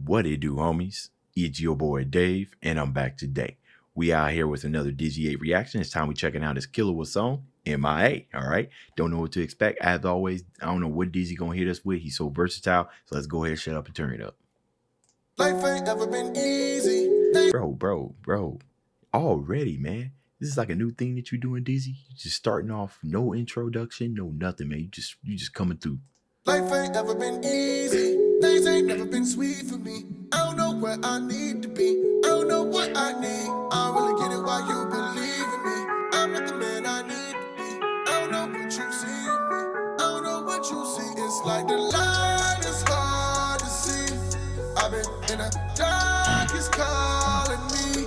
What it do, homies? It's your boy Dave, and I'm back today. We out here with another DizzyEight reaction. It's time we checking out his Killua song, M.I.A. All right, don't know what to expect. As always, I don't know what Dizzy gonna hit us with. He's so versatile. So let's go ahead, shut up, and turn it up. Life ain't ever been easy. Bro. Already, man. This is like a new thing that you're doing, Dizzy. You just starting off, no introduction, no nothing, man. You just coming through. Life ain't ever been easy. Days ain't never been sweet for me. I don't know where I need to be. I don't know what I need. I don't really get it why you believe in me. I'm not the man I need to be. I don't know what you see in me. I don't know what you see. It's like the light is hard to see. I've been in the dark, it's calling me.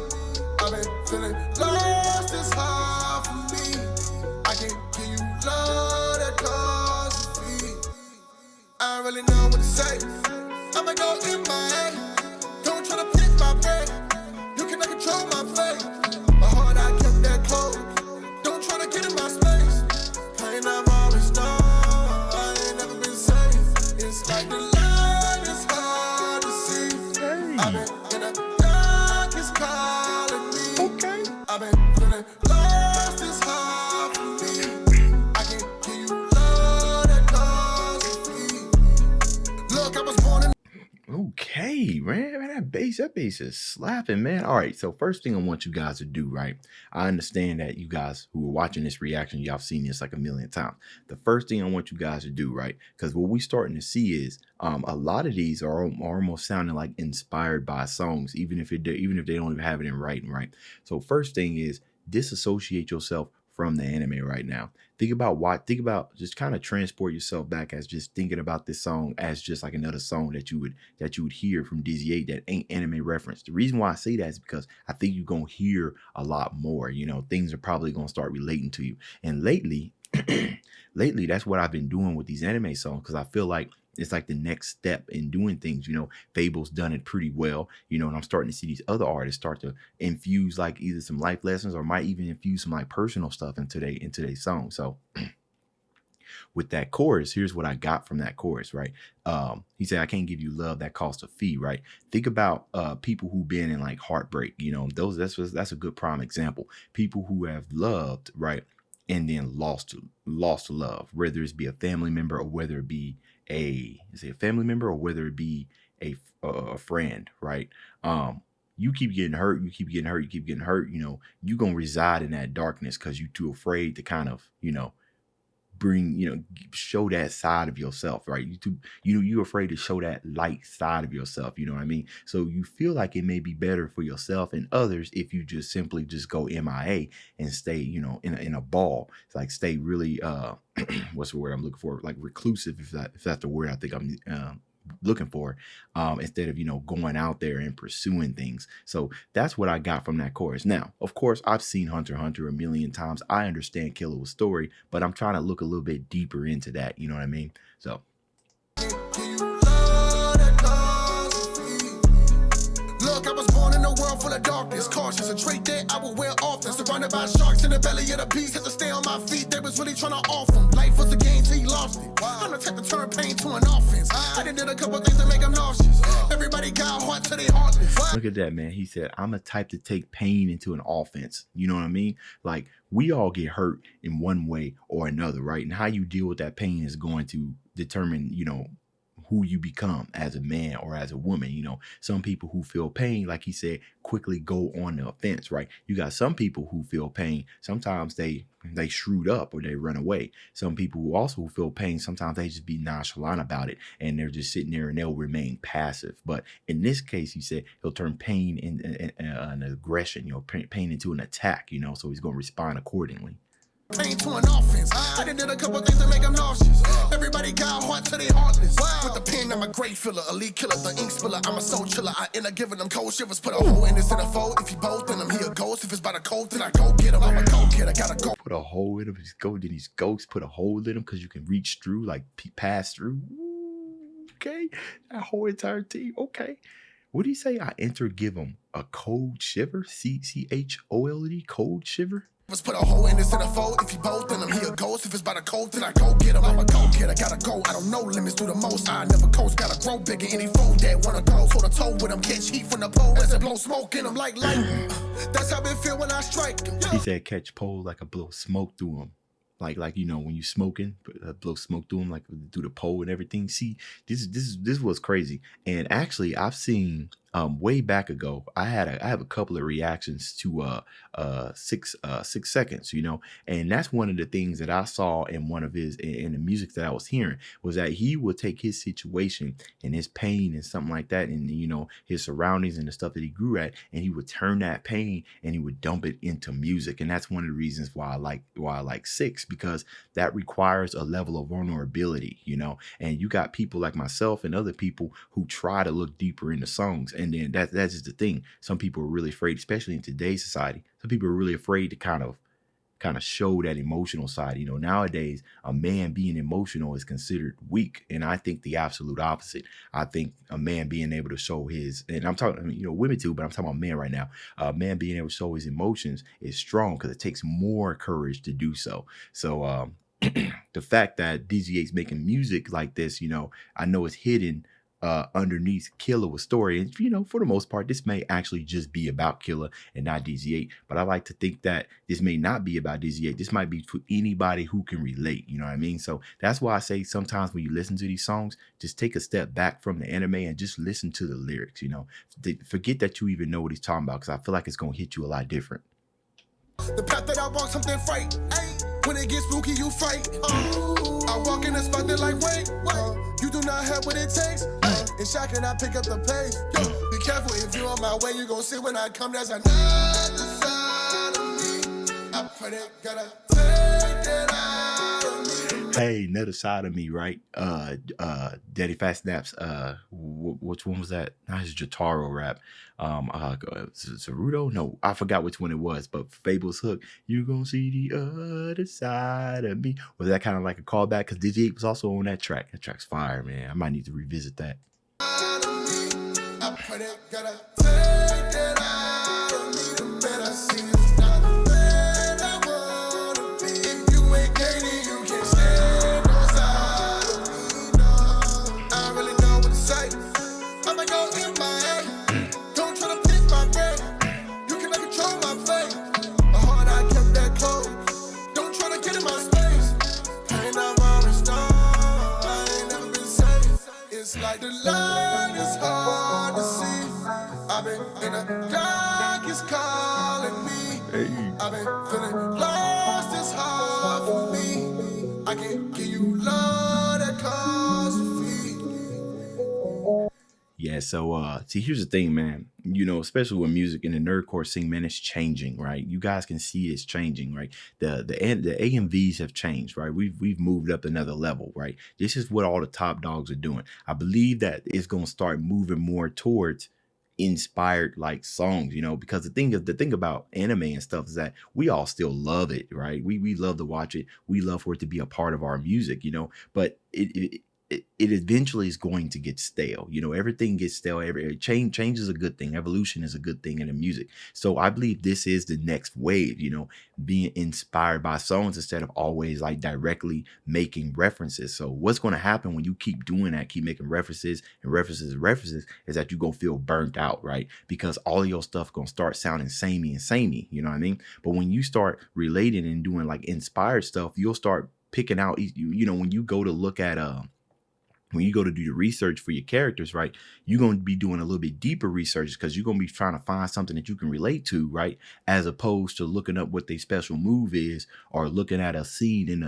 I've been feeling lost, it's hard for me. I can't give you love that calls to feed. I don't really know what to say. I'ma go M.I.A. Don't try to pick my brain. You cannot control my fate. My heart, I kept that close. Don't try to get in my space. Pain I've always known. I ain't never been safe. It's like the light is hard to see. I've been in the dark, it's calling me. Okay. I've been feeling lost, it's hard for me. I can't give you love that calls to feed. Look, I was born in. Okay, man, that bass is slapping, man. All right, so first thing I want you guys to do, right? I understand that you guys who are watching this reaction, y'all seen this like a million times. The first thing I want you guys to do, right? Because what we starting to see is a lot of these are almost sounding like inspired by songs, even if they don't even have it in writing, right? So first thing is disassociate yourself from the anime right now. Think about just kind of transport yourself back as just thinking about this song as just like another song that you would hear from DizzyEight that ain't anime reference. The reason why I say that is because I think you're gonna hear a lot more. You know, things are probably gonna start relating to you. And lately, that's what I've been doing with these anime songs, because I feel like it's like the next step in doing things. You know, Fable's done it pretty well, you know, and I'm starting to see these other artists start to infuse like either some life lessons or might even infuse some like personal stuff into their song. So with that chorus, here's what I got from that chorus, right? He said, I can't give you love that costs a fee, right? Think about people who've been in like heartbreak, you know, that's a good prime example. People who have loved, right, and then lost love, whether it be a family member or whether it be a family member or whether it be a friend, right? You keep getting hurt, you know, you're gonna reside in that darkness because you're too afraid to kind of, you know, show that side of yourself, right? You're afraid to show that light side of yourself, you know what I mean? So you feel like it may be better for yourself and others if you just simply just go M.I.A. and stay, you know, in a ball. It's like stay really what's the word I'm looking for? Like reclusive, if that's the word I think I'm looking for, instead of, you know, going out there and pursuing things. So that's what I got from that chorus. Now, of course, I've seen Hunter x Hunter a million times. I understand Killua's story, but I'm trying to look a little bit deeper into that, you know what I mean? So Look, I was born in a world full of darkness, cautious, a trait that I will wear often. Surrounded by sharks in the belly of the beast, had to stay on my feet. They was really trying to off him. Life was a game till he lost it. I'm the type to turn pain to an offense. I done did a couple things to make them nauseous. Everybody got heart till they heartless. Look at that, man. He said, I'm a type to take pain into an offense. You know what I mean? Like, we all get hurt in one way or another, right? And how you deal with that pain is going to determine, you know, who you become as a man or as a woman. You know, some people who feel pain, like he said, quickly go on the offense, right? You got some people who feel pain, sometimes they shrewd up or they run away. Some people who also feel pain, sometimes they just be nonchalant about it and they're just sitting there and they'll remain passive. But in this case, he said he'll turn pain in an aggression, you know, pain into an attack, you know, so he's going to respond accordingly. Pain to an offense. I done did a couple things to make them nauseous. Everybody got heart till they heartless. With the pen, I'm a great filler, elite killer, the ink spiller. I'm a soul chiller. I end up giving them cold shivers. Put a hole in this in a fold. If he both, then I'm here ghost. If it's by the cold, then I go get him. I'm a go get. I gotta go. Put a hole in him. He's go. Then he's ghosts. Put a hole in him because you can reach through, like pass through. Ooh, okay, that whole entire team. Okay. What do you say? I enter, give him a cold shiver. CCHOLD, cold shiver. Let's put a hole in this in a fold. If he both, then I'm here ghost. If it's by the cold, then I go get him. I'm a go getter, gotta go. I don't know limits, do the most. I never coast, gotta grow bigger. Any fool that wanna go, toe to toe with him, catch heat from the pole as I blow smoke in him like lightning. That's how it feel when I strike him. He said catch pole like a blow smoke through him. Like you know, when you smoking, blow smoke through them, like through the pole and everything. See, this was crazy. And actually, I've seen way back ago. I have a couple of reactions to 6 seconds, you know, and that's one of the things that I saw in one of his in the music that I was hearing was that he would take his situation and his pain and something like that, and you know his surroundings and the stuff that he grew at, and he would turn that pain and he would dump it into music. And that's one of the reasons why I like Six, because that requires a level of vulnerability, you know. And you got people like myself and other people who try to look deeper into songs, and then that's just the thing. Some people are really afraid, especially in today's society. Some people are really afraid to kind of show that emotional side. You know, nowadays a man being emotional is considered weak, and I think the absolute opposite. I think a man being able to show his, and I'm talking, I mean, you know, women too, but I'm talking about men right now. A man being able to show his emotions is strong because it takes more courage to do so. So the fact that DizzyEight's making music like this, you know, I know it's hidden underneath Killua's story. And, you know, for the most part, this may actually just be about Killua and not DizzyEight. But I like to think that this may not be about DizzyEight. This might be for anybody who can relate. You know what I mean? So that's why I say sometimes when you listen to these songs, just take a step back from the anime and just listen to the lyrics, you know. Forget that you even know what he's talking about, because I feel like it's going to hit you a lot different. The path that I walk, something fright. When it gets spooky, you fight. I walk in the spot, they're like, wait, you do not have what it takes. In shock and I pick up the pace. Be careful if you on my way, you gon' see when I come. There's another side of me. I pray they gotta take that out of me. Hey, another side of me, right? Daddy Fat Snaps. Which one was that? Not his Jotaro rap. Saruto? No, I forgot which one it was. But Fable's hook. You gonna see the other side of me. Was that kind of like a callback? Because DizzyEight was also on that track. That track's fire, man. I might need to revisit that. I pray they gotta take that out of me. The better see it's not the man I wanna be. If you ain't gaining, you can't stand no side of me, no. I don't really know what to say. I might go M.I.A. Don't try to pick my brain. You cannot control my fate. My heart, I kept that closed. Don't try to get in my space. Pain, I'm always done. I ain't never been safe. It's like the light is hard to see. I've been in the dark, it's calling me. Hey. I've been feeling lost, it's hard for me. I can give you love that costs a fee. Yeah, so see, here's the thing, man. You know, especially with music in the nerdcore scene, man, it's changing, right? You guys can see it's changing, right? The AMVs have changed, right? We've moved up another level, right? This is what all the top dogs are doing. I believe that it's gonna start moving more towards inspired like songs, you know, because the thing about anime and stuff is that we all still love it, right? We love to watch it. We love for it to be a part of our music, you know, but it eventually is going to get stale. You know, everything gets stale. Change is a good thing. Evolution is a good thing in the music. So I believe this is the next wave, you know, being inspired by songs instead of always like directly making references. So what's going to happen when you keep doing that, keep making references and references and references, is that you're going to feel burnt out, right? Because all of your stuff going to start sounding samey and samey, you know what I mean? But when you start relating and doing like inspired stuff, you'll start picking out, you know, when you go to look at, when you go to do the research for your characters, right, you're going to be doing a little bit deeper research because you're going to be trying to find something that you can relate to, right, as opposed to looking up what their special move is or looking at a scene in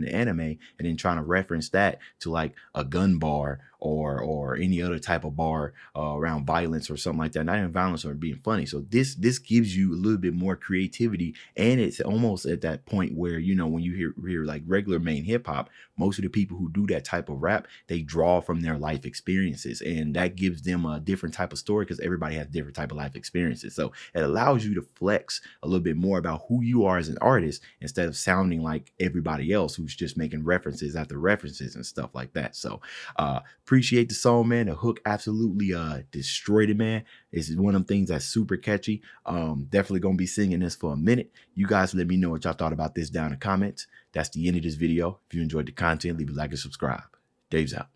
the anime and then trying to reference that to like a gun bar or any other type of bar around violence or something like that. Not even violence or being funny. So this gives you a little bit more creativity, and it's almost at that point where, you know, when you hear like regular main hip hop, most of the people who do that type of rap, they draw from their life experiences, and that gives them a different type of story because everybody has different type of life experiences. So it allows you to flex a little bit more about who you are as an artist instead of sounding like everybody else who's just making references after references and stuff like that. So appreciate the song, man. The hook absolutely destroyed it, man. It's one of them things that's super catchy. Definitely gonna be singing this for a minute. You guys let me know what y'all thought about this down in the comments. That's the end of this video. If you enjoyed the content, leave a like and subscribe. Dave's out.